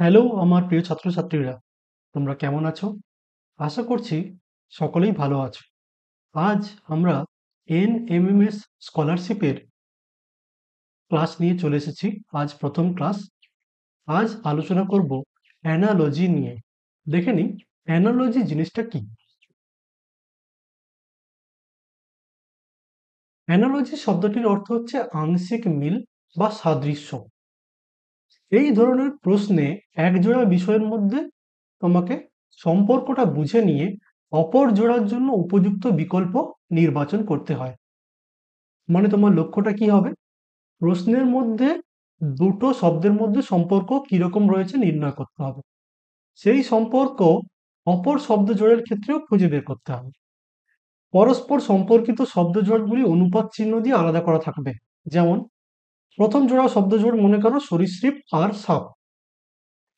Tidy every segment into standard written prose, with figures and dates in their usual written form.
Hello আমার প্রিয় ছাত্রছাত্রীরা, তোমরা কেমন আছো? আশা করছি সকলেই ভালো আছো। আজ আমরা এনএমএমএস স্কলারশিপের ক্লাস নিয়ে চলে এসেছি। আজ প্রথম ক্লাস। আজ আলোচনা করব অ্যানালজি নিয়ে। দেখে নিই অ্যানালজি জিনিসটা কি। অ্যানালজি শব্দটির অর্থ হচ্ছে আংশিক মিল বা সাদৃশ্য। এই ধরনের প্রশ্নে একজোড়া বিষয়ের মধ্যে তোমাকে সম্পর্কটা বুঝে নিয়ে অপর জোড়ার জন্য উপযুক্ত বিকল্প নির্বাচন করতে হয়। মানে তোমার লক্ষ্যটা কি হবে? প্রশ্নের মধ্যে দুটো শব্দের মধ্যে সম্পর্ক কিরকম রয়েছে নির্ণয় করতে হবে। সেই সম্পর্ক অপর শব্দ জোড়ের ক্ষেত্রেও খুঁজে বের করতে হবে। পরস্পর সম্পর্কিত শব্দ জোড়গুলি অনুপাত চিহ্ন দিয়ে আলাদা করা থাকবে। যেমন প্রথম জোড়া শব্দ জোড় মনে করো সরীসৃপ আর সাপ,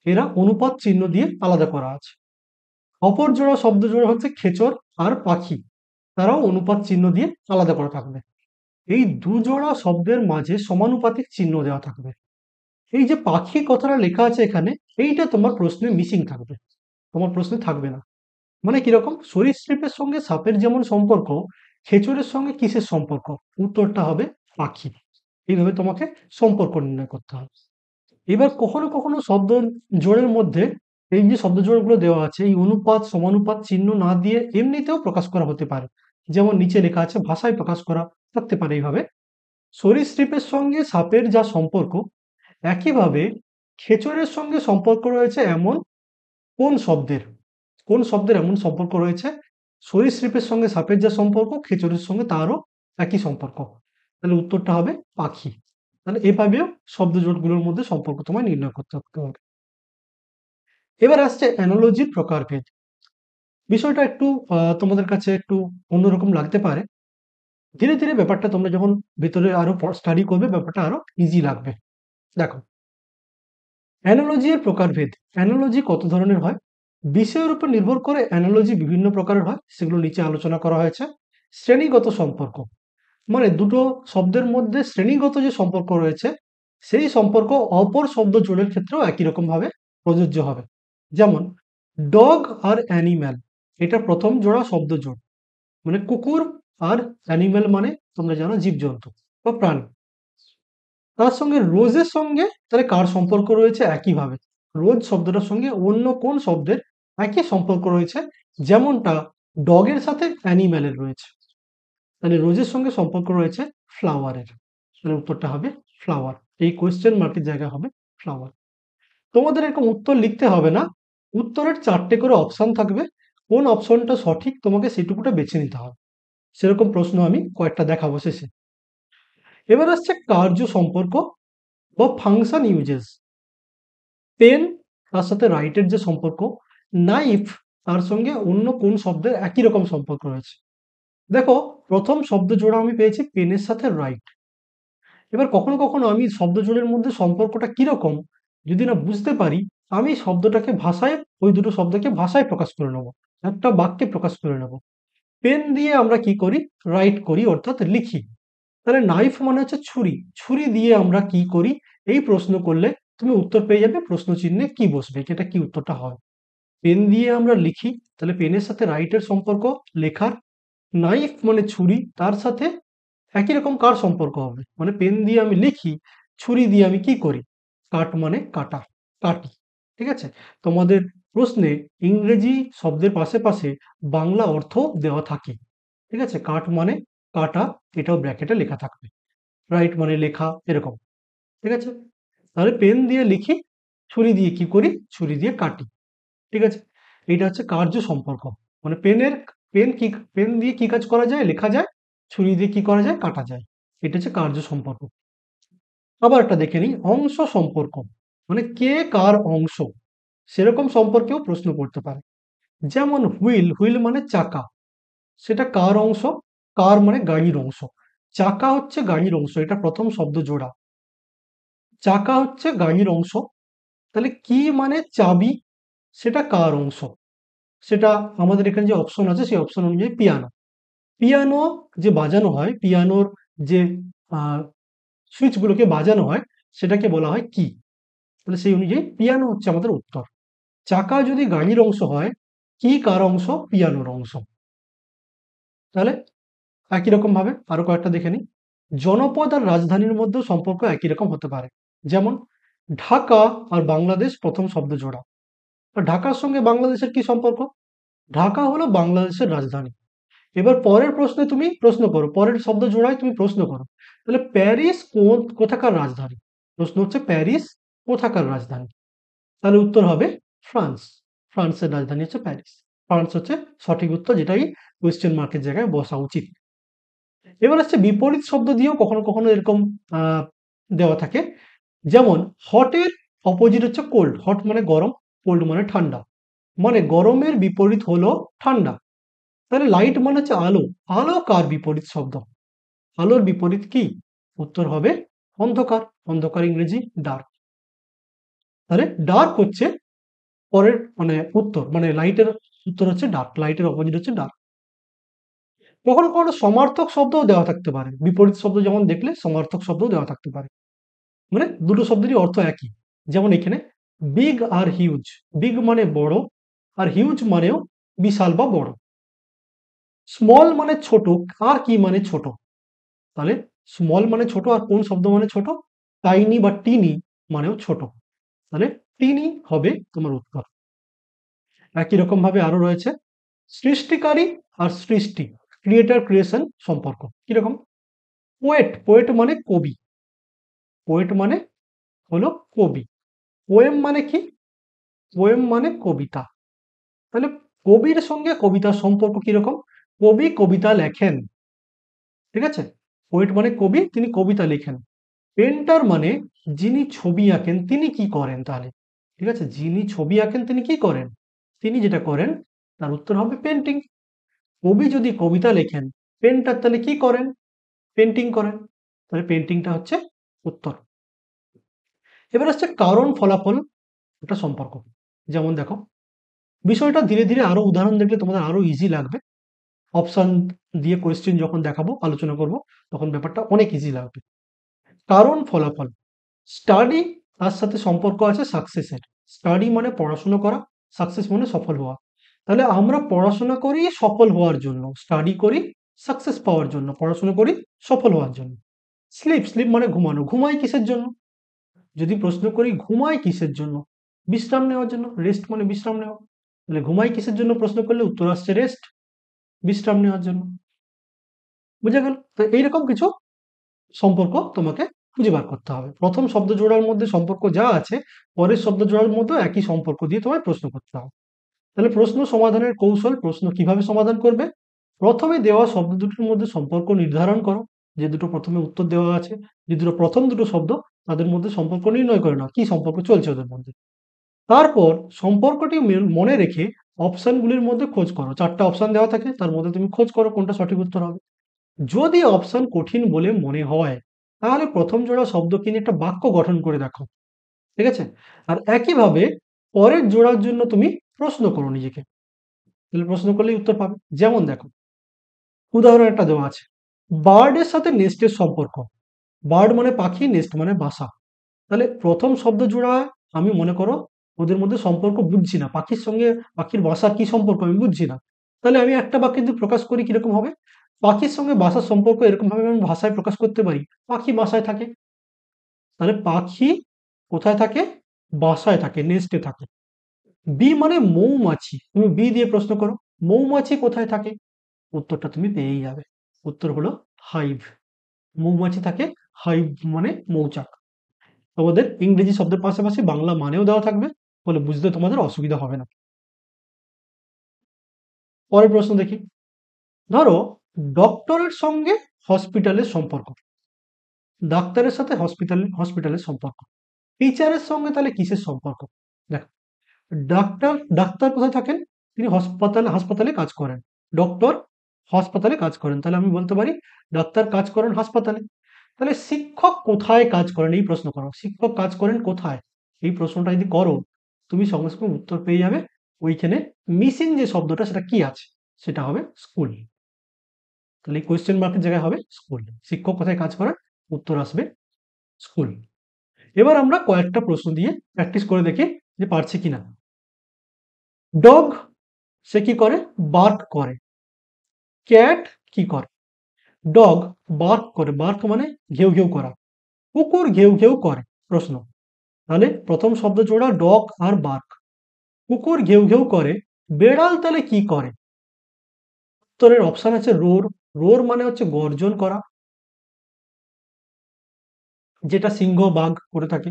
এরা অনুপাত চিহ্ন দিয়ে আলাদা করা আছে। অপর জোড়া শব্দ জোড় হচ্ছে খেচর আর পাখি, তারাও অনুপাত চিহ্ন দিয়ে আলাদা করা থাকবে। এই দুজোড়া শব্দের মাঝে সমানুপাতিক চিহ্ন দেওয়া থাকবে। এই যে পাখি কথাটা লেখা আছে এখানে, এইটা তোমার প্রশ্নে মিসিং থাকবে, তোমার প্রশ্নে থাকবে না। মানে কিরকম? সরীসৃপের সঙ্গে সাপের যেমন সম্পর্ক, খেচরের সঙ্গে কিসের সম্পর্ক? উত্তরটা হবে পাখি। এইভাবে তোমাকে সম্পর্ক নির্ণয় করতে হবে। এবার কখনো কখনো শব্দ জোড়ের মধ্যে এই যে শব্দ জোড়গুলো দেওয়া আছে, এই অনুপাত সমানুপাত চিহ্ন না দিয়ে এমনিতেও প্রকাশ করা হতে পারে। যেমন নিচে লেখা আছে ভাষায় প্রকাশ করা থাকতে পারে এইভাবে। সরীসৃপের সঙ্গে সাপের যা সম্পর্ক, একইভাবে খেচরের সঙ্গে সম্পর্ক রয়েছে এমন কোন শব্দের এমন সম্পর্ক রয়েছে? সরীসৃপের সঙ্গে সাপের যা সম্পর্ক, খেচরের সঙ্গে তারও একই সম্পর্ক। তাহলে উত্তরটা হবে পাখি। তাহলে এভাবেও শব্দ জোটগুলোর মধ্যে সম্পর্ক তোমায় নির্ণয় করতে হবে। এবার আসছে অ্যানালজির প্রকারভেদ। বিষয়টা একটু তোমাদের কাছে একটু অন্যরকম লাগতে পারে। ধীরে ধীরে ব্যাপারটা তোমরা যখন ভেতরে আরো স্টাডি করবে, ব্যাপারটা আরো ইজি লাগবে। দেখো, অ্যানালজি এর প্রকারভেদ। অ্যানালজি কত ধরনের হয়? বিষয়ের উপর নির্ভর করে অ্যানালজি বিভিন্ন প্রকারের হয়, সেগুলো নিচে আলোচনা করা হয়েছে। শ্রেণীগত সম্পর্ক, মানে দুটো শব্দের মধ্যে শ্রেণীগত যে সম্পর্ক রয়েছে, সেই সম্পর্ক অপর শব্দ জোড়ের ক্ষেত্রেও একই রকম ভাবে প্রযোজ্য হবে। যেমন ডগ আর অ্যানিম্যাল, এটা প্রথম জোড়া শব্দ জোড়। মানে কুকুর আর অ্যানিম্যাল মানে তোমরা জানো জীবজন্তু বা প্রাণী। তার সঙ্গে রোজের সঙ্গে তাহলে কার সম্পর্ক রয়েছে? একইভাবে রোজ শব্দটার সঙ্গে অন্য কোন শব্দের একই সম্পর্ক রয়েছে, যেমনটা ডগের সাথে অ্যানিম্যালের রয়েছে। তাহলে রোজের সঙ্গে সম্পর্ক রয়েছে ফ্লাওয়ারের। তাহলে উত্তরটা হবে ফ্লাওয়ার। এই কোয়েশ্চেন মার্কের জায়গা হবে ফ্লাওয়ার। তোমাদের এরকম উত্তর লিখতে হবে না, উত্তরের চারটে করে অপশন থাকবে। কোন অপশনটা সঠিক তোমাকে সেটুকুটা বেছে নিতে হবে। সেরকম প্রশ্ন আমি কয়েকটা দেখাবো শেষে। এবার আসছে কার্য সম্পর্ক বা ফাংশন ইউজেস। পেন তার সাথে রাইটের যে সম্পর্ক, নাইফ তার সঙ্গে অন্য কোন শব্দের একই রকম সম্পর্ক রয়েছে। দেখো, প্রথম শব্দ জোড়া আমি পেয়েছি পেনের সাথে রাইট। এবার কখনো কখনো আমি শব্দ জোড়ের মধ্যে সম্পর্কটা কিরকম যদি না বুঝতে পারি, আমি শব্দটাকে ভাষায়, ওই দুটো শব্দকে ভাষায় প্রকাশ করে নেব, একটা বাক্যে প্রকাশ করে নেব। পেন দিয়ে আমরা কি করি? রাইট করি, অর্থাৎ লিখি। তাহলে নাইফ মানে হচ্ছে ছুরি, ছুরি দিয়ে আমরা কি করি? এই প্রশ্ন করলে তুমি উত্তর পেয়ে যাবে, প্রশ্ন চিহ্নে কি বসবে, এটা কি উত্তরটা হয়। পেন দিয়ে আমরা লিখি, তাহলে পেনের সাথে রাইটের সম্পর্ক লেখার। নাইফ মানে ছুরি, তার সাথে একই রকম কার সম্পর্ক হবে? মানে পেন দিয়ে আমি লিখি, ছুরি দিয়ে আমি কি করি? কাট মানে কাটা, কাটি। ঠিক আছে? তোমাদের প্রশ্নে ইংরেজি শব্দের পাশে পাশে বাংলা অর্থ দেওয়া থাকে। ঠিক আছে? কাট মানে কাটা, এটাও ব্র্যাকেটে লেখা থাকবে। রাইট মানে লেখা, এরকম। ঠিক আছে? তাহলে পেন দিয়ে লিখি, ছুরি দিয়ে কি করি? ছুরি দিয়ে কাটি। ঠিক আছে? এটা হচ্ছে কার্য সম্পর্ক। মানে পেন দিয়ে কি কাজ করা যায়? লেখা যায়। ছুরি দিয়ে কি করা যায়? কাটা যায়। এটা হচ্ছে কার্য সম্পর্ক। আবার একটা দেখে নিই অংশ সম্পর্ক। মানে কে কার অংশ, সেরকম সম্পর্কেও প্রশ্ন করতে পারে। যেমন হুইল, হুইল মানে চাকা, সেটা কার অংশ? কার মানে গাড়ির অংশ। চাকা হচ্ছে গাড়ির অংশ, এটা প্রথম শব্দ জোড়া। চাকা হচ্ছে গাড়ির অংশ। তাহলে কি মানে চাবি, সেটা কার অংশ? সেটা আমাদের এখানে যে অপশন আছে সেই অপশন অনুযায়ী পিয়ানো। পিয়ানো যে বাজানো হয়, পিয়ানোর যে সুইচগুলোকে বাজানো হয়, সেটাকে বলা হয় কি। তাহলে সেই অনুযায়ী পিয়ানো হচ্ছে আমাদের উত্তর। চাকা যদি গাড়ির অংশ হয়, কি কার অংশ? পিয়ানোর অংশ। তাহলে একই রকম ভাবে আরো কয়েকটা দেখে নিই। জনপদ আর রাজধানীর মধ্যেও সম্পর্ক একই রকম হতে পারে। যেমন ঢাকা আর বাংলাদেশ প্রথম শব্দ জোড়া। ঢাকার সঙ্গে বাংলাদেশের কি সম্পর্ক? ঢাকা হলো বাংলাদেশের রাজধানী। এবার পরের প্রশ্নে তুমি প্রশ্ন করো, পরের শব্দ জোড়ায় তুমি প্রশ্ন করো। তাহলে প্যারিস কোথাকার রাজধানী? প্রশ্ন হচ্ছে প্যারিস কোথাকার রাজধানী? তাহলে উত্তর হবে ফ্রান্স। ফ্রান্সের রাজধানী হচ্ছে প্যারিস। ফ্রান্স হচ্ছে সঠিক উত্তর, যেটাই কোয়েশ্চেন মার্কের জায়গায় বসা উচিত। এবার হচ্ছে বিপরীত শব্দ দিয়েও কখনো কখনো এরকম দেওয়া থাকে। যেমন হটের অপোজিট হচ্ছে কোল্ড। হট মানে গরম, কোল্ড মানে ঠান্ডা। মানে গরমের বিপরীত হলো ঠান্ডা। তাহলে লাইট মানে হচ্ছে আলো। আলো কার বিপরীত শব্দ? আলোর বিপরীত কি? উত্তর হবে অন্ধকার। অন্ধকার ইংরেজি ডার্ক। তাহলে ডার্ক হচ্ছে পরের মানে উত্তর, মানে লাইটের উত্তর হচ্ছে ডার্ক। লাইটের অপোজিট হচ্ছে ডার্ক। কখনো কখনো সমার্থক শব্দও দেওয়া থাকতে পারে। বিপরীত শব্দ যেমন দেখলে সমার্থক শব্দও দেওয়া থাকতে পারে। মানে দুটো শব্দেরই অর্থ একই। যেমন এখানে বিগ আর হিউজ। বিগ মানে বড়, আর হিউজ মানেও বিশাল বা বড়। স্মল মানে ছোট, আর কি মানে ছোট? তাহলে স্মল মানে ছোট, আর কোন শব্দ মানে ছোট? টাইনি বা টিনি মানেও ছোট। তাহলে টিনি হবে তোমার উত্তর। একই রকম ভাবে আরো রয়েছে সৃষ্টিকারী আর সৃষ্টি, ক্রিয়েটার ক্রিয়েশন সম্পর্ক কিরকম? পোয়েট, পোয়েট মানে কবি। পোয়েট মানে হলো কবি। পোয়েম মানে কি? পোয়েম মানে কবিতা। তাহলে কবির সঙ্গে কবিতার সম্পর্ক কিরকম? কবি কবিতা লেখেন, ঠিক আছে? পোয়েট মানে কবি, তিনি কবিতা লেখেন। পেন্টার মানে যিনি ছবি আঁকেন তিনি কি করেন তাহলে? ঠিক আছে, যিনি ছবি আঁকেন তিনি কি করেন? তিনি যেটা করেন তার উত্তর হবে পেন্টিং। কবি যদি কবিতা লেখেন, পেন্টার তাহলে কি করেন? পেন্টিং করেন। তাহলে পেন্টিংটা হচ্ছে উত্তর। এবার হচ্ছে কারণ ফলাফল একটা সম্পর্ক। যেমন দেখো, বিষয়টা ধীরে ধীরে আরো উদাহরণ দেখলে তোমাদের আরো ইজি লাগবে। অপশন দিয়ে কোয়েশ্চেন যখন দেখাবো, আলোচনা করব, তখন ব্যাপারটা অনেক ইজি লাগবে। কারণ ফলাফল, স্টাডি তার সাথে সম্পর্ক আছে সাকসেসের। স্টাডি মানে পড়াশোনা করা, সাকসেস মানে সফল হওয়া। তাহলে আমরা পড়াশোনা করি সফল হওয়ার জন্য, স্টাডি করি সাকসেস পাওয়ার জন্য, পড়াশোনা করি সফল হওয়ার জন্য। স্লিপ, স্লিপ মানে ঘুমানো, ঘুমাই কিসের জন্য? যদি প্রশ্ন করি ঘুমাই কিসের জন্য? বিশ্রাম নেওয়ার জন্য। রেস্ট মানে বিশ্রাম নেওয়া। তাহলে ঘুমাই কিসের জন্য প্রশ্ন করলে উত্তর আসছে রেস্ট, বিশ্রাম নেওয়ার জন্য। বুঝা গেল? তো এইরকম কিছু সম্পর্ক তোমাকে খুঁজে বার করতে হবে। প্রথম শব্দ জোড়ার মধ্যে সম্পর্ক যা আছে, পরের শব্দ জোড়ার মধ্যেও একই সম্পর্ক দিয়ে তোমায় প্রশ্ন করতে হবে। তাহলে প্রশ্ন সমাধানের কৌশল, প্রশ্ন কিভাবে সমাধান করবে? প্রথমে দেওয়া শব্দ দুটোর মধ্যে সম্পর্ক নির্ধারণ করো। যে দুটো প্রথমে উত্তর দেওয়া আছে, যে দুটো প্রথম দুটো শব্দ, তাদের মধ্যে সম্পর্ক নির্ণয় করে নাও, কি সম্পর্ক চলছে ওদের মধ্যে। তারপর সম্পর্কটি মনে রেখে অপশনগুলির মধ্যে খোঁজ করো। ৪টা অপশন দেওয়া থাকে, তার মধ্যে তুমি খোঁজ করো কোনটা সঠিক উত্তর হবে। যদি অপশন কঠিন বলে মনে হয়, তাহলে প্রথম জোড়া শব্দকে নিয়ে একটা বাক্য গঠন করে দেখো, ঠিক আছে? আর একইভাবে পরের জোড়ার জন্য তুমি প্রশ্ন করো নিজেকে। তাহলে প্রশ্ন করলেই উত্তর পাবে। যেমন দেখো, উদাহরণ একটা দেওয়া আছে, বার্ডের সাথে নেস্টের সম্পর্ক। বার্ড মানে পাখি, নেস্ট মানে বাসা। তাহলে প্রথম শব্দ জোড়া আমি মনে করো ওদের মধ্যে সম্পর্ক বুঝছি না, পাখির সঙ্গে পাখির বাসার কি সম্পর্ক আমি বুঝছি না। তাহলে আমি একটা বাক্যে যদি প্রকাশ করি কিরকম হবে? পাখির সঙ্গে বাসার সম্পর্ক এরকম ভাবে আমি ভাষায় প্রকাশ করতে পারি, পাখি বাসায় থাকে। তাহলে পাখি কোথায় থাকে? বাসায় থাকে, নেস্টে থাকে। বি মানে মৌমাছি, তুমি বি দিয়ে প্রশ্ন করো, মৌমাছি কোথায় থাকে? উত্তরটা তুমি পেয়েই যাবে। উত্তর হলো হাইভ। মৌমাছি থাকে, হাইভ মানে মৌচাক। তোমাদের ইংরেজি শব্দের পাশাপাশি বাংলা মানেও দেওয়া থাকবে, ফলে বুঝতে তোমাদের অসুবিধা হবে না। পরের প্রশ্ন দেখি। ধরো ডক্টরের সঙ্গে হসপিটালের সম্পর্ক, ডাক্তারের সাথে হসপিটালের সম্পর্ক। টিচারের সঙ্গে তাহলে কিসের সম্পর্ক? দেখো, ডাক্তার, ডাক্তার কোথায় থাকেন? তিনি হাসপাতালে, হাসপাতালে কাজ করেন। ডক্টর হাসপাতালে কাজ করেন, তাহলে আমি বলতে পারি ডাক্তার কাজ করেন হাসপাতালে। তাহলে শিক্ষক কোথায় কাজ করেন এই প্রশ্ন করো, শিক্ষক কাজ করেন কোথায়? এই প্রশ্নটা যদি করো, তুমি সঙ্গে সঙ্গে উত্তর পেয়ে যাবে। ওইখানে মিসিং যে শব্দটা সেটা কি আছে? সেটা হবে স্কুল। তাহলে এই কোয়েশ্চেন মার্কের জায়গায় হবে স্কুল। শিক্ষক কোথায় কাজ করেন? উত্তর আসবে স্কুল। এবার আমরা কয়েকটা প্রশ্ন দিয়ে প্র্যাকটিস করে দেখি যে পারছে কিনা। ডগ সে কি করে? বার্ক করে। ক্যাট কি করে? ডগ বার্ক করে, বার্ক মানে ঘেউ ঘেউ করা। কুকুর ঘেউ ঘেউ করে। প্রশ্ন, তাহলে প্রথম শব্দ জোড়া ডগ আর বার্ক। কুকুর ঘেউ ঘেউ করে, বেড়াল তাহলে কি করে? উত্তরের অপশন আছে রোর। রোর মানে হচ্ছে গর্জন করা, যেটা সিংহ বাঘ করে থাকে।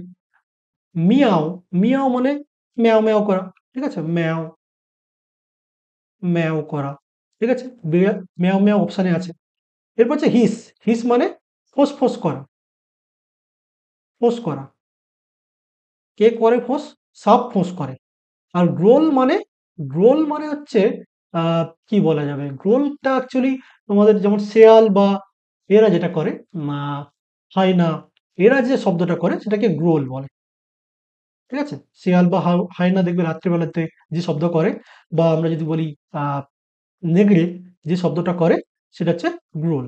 মিয়াও, মিয়াও মানে ম্যাও ম্যাও করা, ঠিক আছে, ম্যাও ম্যাও করা, ঠিক আছে, ম্যাও ম্যাও অপশানে আছে। এরপর হচ্ছে হিস, হিস মানে ফোঁস ফোঁস করা, ফোঁস করা। কে করে ফোঁস? সাপ ফোঁস করে। আর গ্রোল মানে হচ্ছে কি বলা যাবে, গ্রোলটা অ্যাকচুয়ালি তোমাদের যেমন শেয়াল বা এরা যেটা করে, হায়না, এরা যে শব্দটা করে সেটাকে গ্রোল বলে, ঠিক আছে। শেয়াল বা হায়না দেখবে রাত্রিবেলাতে যে শব্দ করে, বা আমরা যদি বলি আহ নেগড়ে যে শব্দটা করে, সেটা হচ্ছে গ্রোল।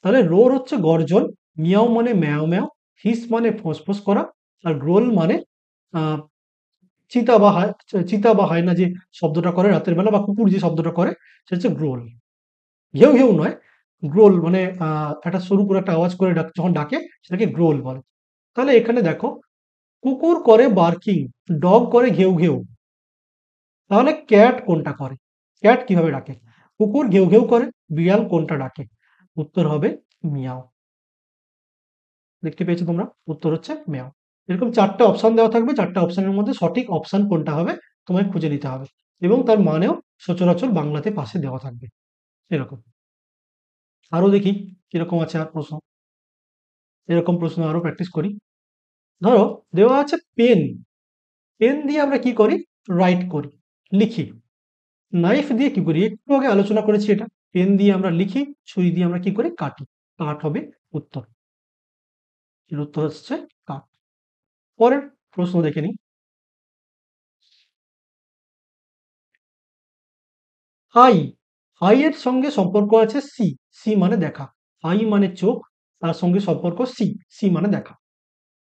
তাহলে রোর হচ্ছে গর্জন, মিয়াও মানে ম্যাও ম্যাও, হিস মানে ফোঁস করা, আর গ্রোল মানে আহ, চিতা বা চিতা বা হায়না যে শব্দটা করে রাতের বেলা, বা কুকুর যে শব্দটা করে, সেটা হচ্ছে গ্রোল। ঘেউ ঘেউ নয়, গ্রোল মানে একটা সরু করে একটা আওয়াজ করে যখন ডাকে সেটাকে গ্রোল বলে। তাহলে এখানে দেখো, কুকুর করে বার্কিং, ডগ করে ঘেউ ঘেউ, তাহলে ক্যাট কোনটা করে? ক্যাট কিভাবে ডাকে? কুকুর ঘেউ ঘেউ করে, বিড়াল কোনটা ডাকে? উত্তর হবে মিয়াও। দেখতে পেয়েছো তোমরা? উত্তর হচ্ছে মিয়াও। এরকম চারটে অপশন দেওয়া থাকবে, চারটে অপশনের মধ্যে সঠিক অপশন কোনটা হবে তোমায় খুঁজে নিতে হবে, এবং তার মানেও সচরাচর বাংলাতে পাশে দেওয়া থাকবে। এরকম আরো দেখি কিরকম আছে আর প্রশ্ন, এরকম প্রশ্ন আরো প্র্যাকটিস করি। ধরো দেওয়া আছে পেন, পেন দিয়ে আমরা কি করি? রাইট করি, লিখি। নাইফ দিয়ে কি করি? একটু আগে আলোচনা করেছি এটা। পেন দিয়ে আমরা লিখি, ছুরি দিয়ে আমরা কি করি? কাটি। কাঠ হবে উত্তর। এর উত্তর হচ্ছে কাঠ। পরের প্রশ্ন দেখে নিই। আই, আই এর সঙ্গে সম্পর্ক আছে সি, সি মানে দেখা। আই মানে চোখ, তার সঙ্গে সম্পর্ক সি, সি মানে দেখা।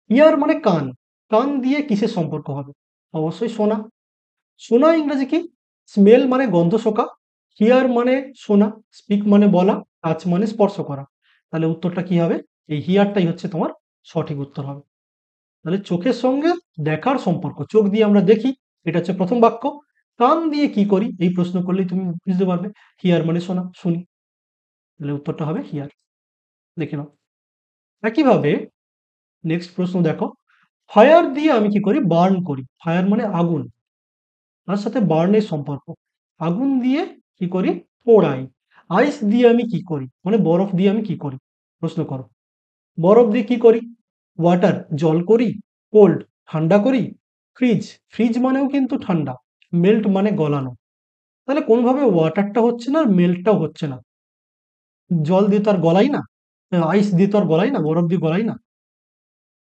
ইয়ার মানে কান, কান দিয়ে কিসের সম্পর্ক হবে? অবশ্যই শোনা। শোনা ইংরেজি কি? স্মেল মানে গন্ধ শোকা, হিয়ার মানে শোনা, স্পিক মানে বলা, টাচ মানে স্পর্শ করা। তাহলে উত্তরটা কি হবে? এই হিয়ারটাই হচ্ছে তোমার সঠিক উত্তর হবে। তাহলে চোখের সঙ্গে দেখার সম্পর্ক, চোখ দিয়ে আমরা দেখি, এটা হচ্ছে প্রথম বাক্য। কান দিয়ে কি করি? এই প্রশ্ন করলেই তুমি বুঝতে পারবে। হিয়ার মানে শোনা, শুনি। তাহলে উত্তরটা হবে হিয়ার। দেখে নাও। একইভাবে নেক্সট প্রশ্ন দেখো, ফায়ার দিয়ে আমি কি করি? বার্ন করি। ফায়ার মানে আগুন, তার সাথে বার্নের সম্পর্ক। আগুন দিয়ে কি করি? পোড়াই। আইস দিয়ে আমি কি করি? মানে বরফ দিয়ে আমি কি করি? প্রশ্ন করো। বরফ দিয়ে কি করি? ওয়াটার জল করি, কোল্ড ঠান্ডা করি, ফ্রিজ, ফ্রিজ মানেও কিন্তু ঠান্ডা, মেল্ট মানে গলানো। তাহলে কোনোভাবে ওয়াটারটা হচ্ছে না, আর মেল্টটাও হচ্ছে না। জল দিয়ে তো আর গলাই না, আইস দিয়ে তো আর গলাই না, বরফ দিয়ে গলাই না।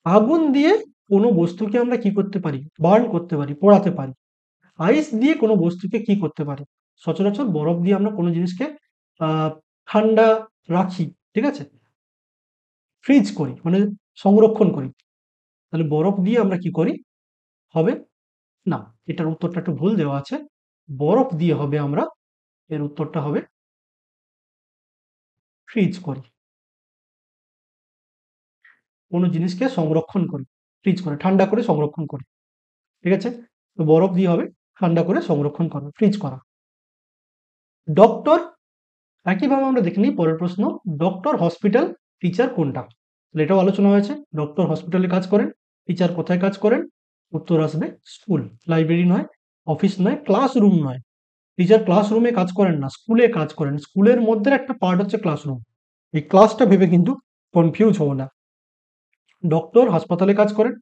আগুন দিয়ে কোনো বস্তুকে আমরা কি করতে পারি? বার্ন করতে পারি, পোড়াতে পারি। আইস দিয়ে কোনো বস্তুকে কি করতে পারি? সচরাচর বরফ দিয়ে আমরা কোনো জিনিসকে আহ, ঠান্ডা রাখি, ঠিক আছে, ফ্রিজ করি মানে সংরক্ষণ করি। তাহলে বরফ দিয়ে আমরা কি করি? হবে না, এটার উত্তরটা একটু ভুল দেওয়া আছে। বরফ দিয়ে হবে আমরা, এর উত্তরটা হবে ফ্রিজ করি, কোনো জিনিসকে সংরক্ষণ করি, ফ্রিজ করে ঠান্ডা করে সংরক্ষণ করি, ঠিক আছে। তো বরফ দিয়ে হবে ঠান্ডা করে সংরক্ষণ করা, ফ্রিজ করা। ডক্টর, একইভাবে আমরা দেখে নিই পরের প্রশ্ন। ডক্টর, হসপিটাল, টিচার কোনটা? তাহলে এটাও আলোচনা হয়েছে। ডক্টর হসপিটালে কাজ করেন, টিচার কোথায় কাজ করেন? উত্তর আসবে স্কুল, লাইব্রেরি নয়, অফিস নয়, ক্লাসরুম নয়। টিচার ক্লাসরুমে কাজ করেন না, স্কুলে কাজ করেন। স্কুলের মধ্যে একটা পার্ট হচ্ছে ক্লাসরুম। এই ক্লাসটা ভেবে কিন্তু কনফিউজ হবো না। ডক্টর হাসপাতালে কাজ করেন,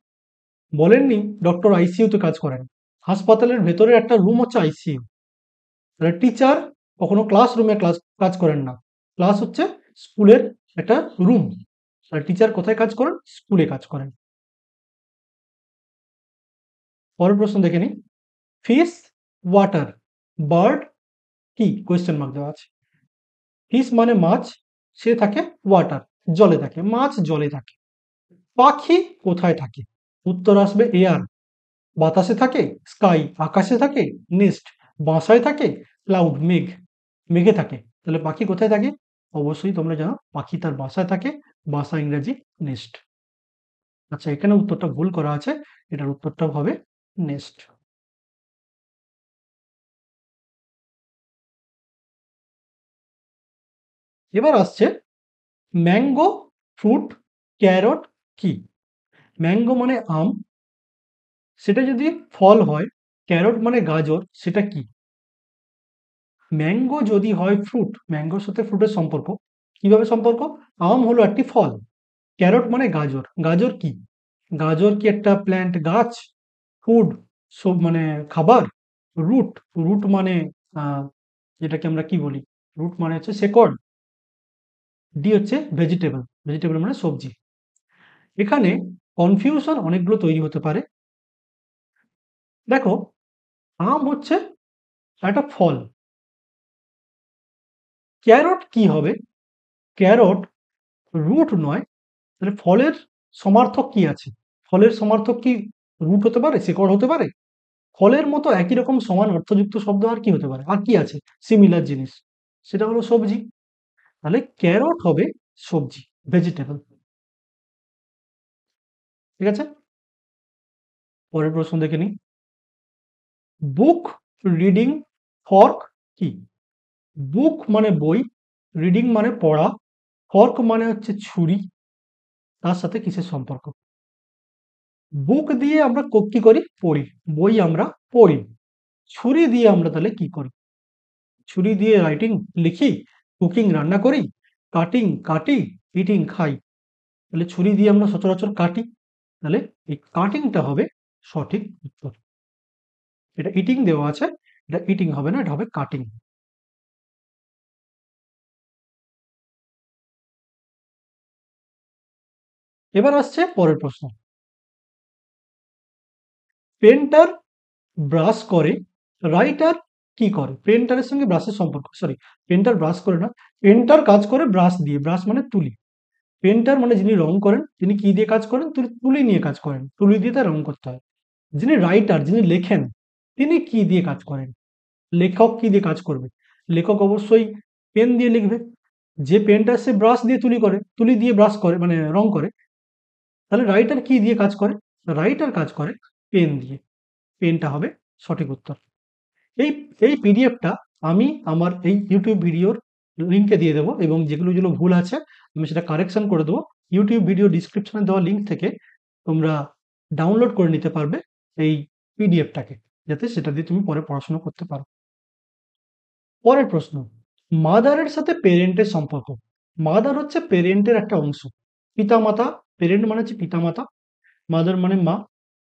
বলেননি ডক্টর আইসিইউতে কাজ করেন। হাসপাতালের ভেতরে একটা রুম হচ্ছে আইসিইউ। তাহলে টিচার কখনো ক্লাসরুমে কাজ করেন না, ক্লাস হচ্ছে স্কুলের একটা রুম। আর টিচার কোথায় কাজ করেন? স্কুলে কাজ করেন। পরের প্রশ্ন দেখে নিই। ফিশ, ওয়াটার, বার্ড, কি? কোয়েশ্চেন মার্ক দেওয়া আছে। ফিশ মানে মাছ, সে থাকে ওয়াটার, জলে থাকে, মাছ জলে থাকে। পাখি কোথায় থাকে? উত্তর আসবে এয়ার, বাতাসে থাকে; স্কাই, আকাশে থাকে; নেস্ট, বাসায় থাকে; ক্লাউড, মেঘ, মেঘে থাকে। তাহলে পাখি কোথায় থাকে? অবশ্যই তোমরা জানো পাখি তার বাসায় থাকে, বাসা ইংরেজি নেস্ট। আচ্ছা, এখানে উত্তরটা ভুল করা আছে, এটার উত্তরটা হবে নেস্ট। এবার আসছে ম্যাঙ্গো, ফ্রুট, ক্যারট কি? ম্যাঙ্গো মানে আম, সেটা যদি ফল হয়; ক্যারট মানে গাজর, সেটা কি? ম্যাঙ্গো যদি হয় ফ্রুট, ম্যাঙ্গোর সাথে ফ্রুটের সম্পর্ক কিভাবে সম্পর্ক? আম হলো একটি ফল, ক্যারট মানে গাজর, গাজর কি? গাজর কি একটা প্ল্যান্ট, গাছ? ফুড, সব মানে খাবার? রুট, রুট মানে আহ, যেটাকে আমরা কি বলি, রুট মানে হচ্ছে শেকড়। ডি হচ্ছে ভেজিটেবল, ভেজিটেবল মানে সবজি। এখানে কনফিউশন অনেকগুলো তৈরি হতে পারে। দেখো, আম হচ্ছে একটা ফল, ক্যারট কি হবে? ক্যারট রুট নয়, তাহলে ফলের সমার্থক কি আছে? ফলের সমার্থক কি রুট হতে পারে, শিকড় হতে পারে? ফলের মতো একই রকম সমান অর্থযুক্ত শব্দ আর কি হতে পারে, আর কি আছে সিমিলার জিনিস? সেটা হলো সবজি। তাহলে ক্যারট হবে সবজি, ভেজিটেবল। ঠিক আছে, পরের প্রশ্ন দেখে নিই। বুক, রিডিং, ফর্ক কি? বুক মানে বই, রিডিং মানে পড়া, ফর্ক মানে হচ্ছে ছুরি, তার সাথে কিসের সম্পর্ক? বুক দিয়ে আমরা কি করি, পড়ি, বই আমরা পড়ি। ছুরি দিয়ে আমরা তাহলে কি করি? ছুরি দিয়ে রাইটিং লিখি, কুকিং রান্না করি, কাটিং কাটি, ইটিং খাই। তাহলে ছুরি দিয়ে আমরা সচরাচর কাটি, তাহলে এই কাটিংটা হবে সঠিক উত্তর। এটা ইটিং দেওয়া আছে, এটা ইটিং হবে না, এটা হবে কাটিং। এবার আসছে পরের প্রশ্ন। পেন্টার ব্রাশ করে, রাইটার কি করে? পেন্টারের সঙ্গে ব্রাশের সম্পর্ক, সরি, পেন্টার ব্রাশ করে না, পেন্টার কাজ করে ব্রাশ দিয়ে, ব্রাশ মানে তুলি। পেন্টার মানে যিনি রং করেন, তিনি কি দিয়ে কাজ করেন? তুলি নিয়ে কাজ করেন, তুলি দিয়ে তার রং করতে হয়। যিনি রাইটার, যিনি লেখেন, তিনি কি দিয়ে কাজ করেন? লেখক কি দিয়ে কাজ করবে? লেখক অবশ্যই পেন দিয়ে লিখবে। যে পেন্টার সে ব্রাশ দিয়ে তুলি করে, তুলি দিয়ে ব্রাশ করে মানে রং করে। তাহলে রাইটার কি দিয়ে কাজ করে? রাইটার কাজ করে পেন দিয়ে, পেনটা হবে সঠিক উত্তর। এই এই পিডিএফটা আমি আমার এই ইউটিউব ভিডিওর লিঙ্কে দিয়ে দেবো, এবং যেগুলো যেগুলো ভুল আছে আমি সেটা কারেকশন করে দেবো। ইউটিউব ভিডিও ডিসক্রিপশনে দেওয়া লিঙ্ক থেকে তোমরা ডাউনলোড করে নিতে পারবে এই পিডিএফটাকে, যাতে সেটা দিয়ে তুমি পরে পড়াশোনা করতে পারো। পরের প্রশ্ন, মাদারের সাথে পেরেন্টের সম্পর্ক। মাদার হচ্ছে পেরেন্টের একটা অংশ, পিতামাতা, পেরেন্ট মানে হচ্ছে পিতামাতা, মাদার মানে মা।